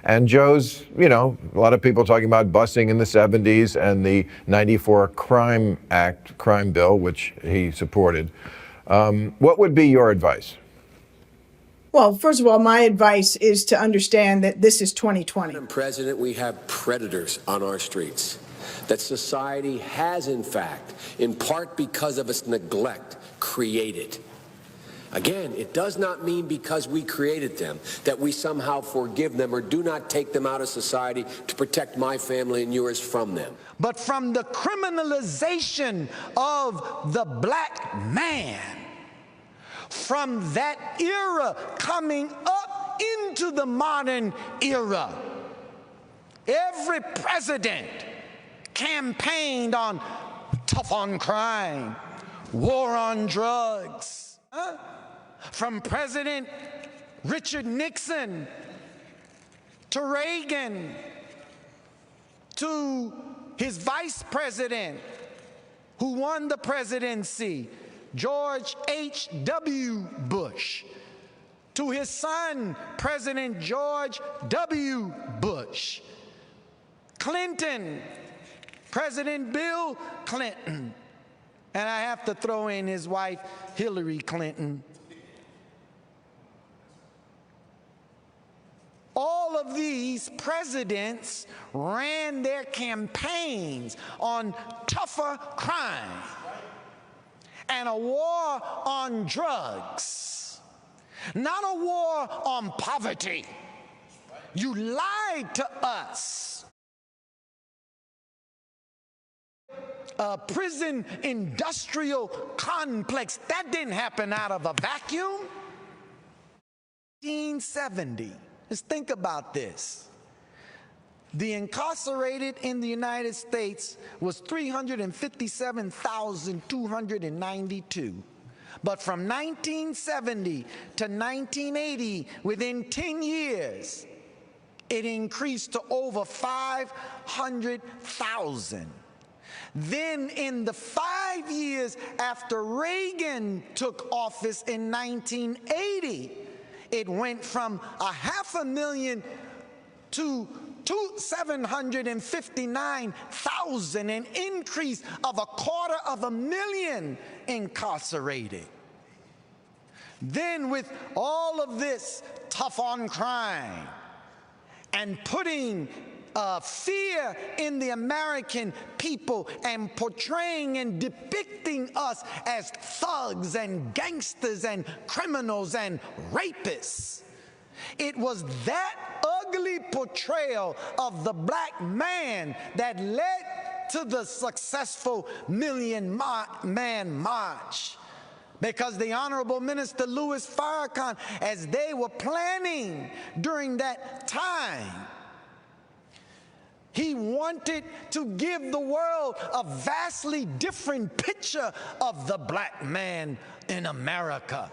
And Joe's, you know, a lot of people talking about busing in the 70s and the 94 crime bill, which he supported. What would be your advice? Well, first of all, my advice is to understand that this is 2020. Madam President, we have predators on our streets that society has, in fact, in part because of its neglect, created. Again, it does not mean because we created them that we somehow forgive them or do not take them out of society to protect my family and yours from them. But from the criminalization of the black man, from that era coming up into the modern era, every president campaigned on tough on crime, war on drugs. From President Richard Nixon to Reagan to his vice president who won the presidency, George H.W. Bush, to his son, President George W. Bush, Clinton, President Bill Clinton, and I have to throw in his wife, Hillary Clinton. All of these presidents ran their campaigns on tougher crime and a war on drugs, not a war on poverty. You lied to us. A prison industrial complex, that didn't happen out of a vacuum. 1970, let's think about this. The incarcerated in the United States was 357,292. But from 1970 to 1980, within 10 years, it increased to over 500,000. Then in the 5 years after Reagan took office in 1980, it went from 500,000 to 759,000, an increase of 250,000 incarcerated. Then with all of this tough on crime and putting fear in the American people and portraying and depicting us as thugs and gangsters and criminals and rapists. It was that ugly portrayal of the black man that led to the successful Million Man March. Because the Honorable Minister Louis Farrakhan, as they were planning during that time, he wanted to give the world a vastly different picture of the black man in America.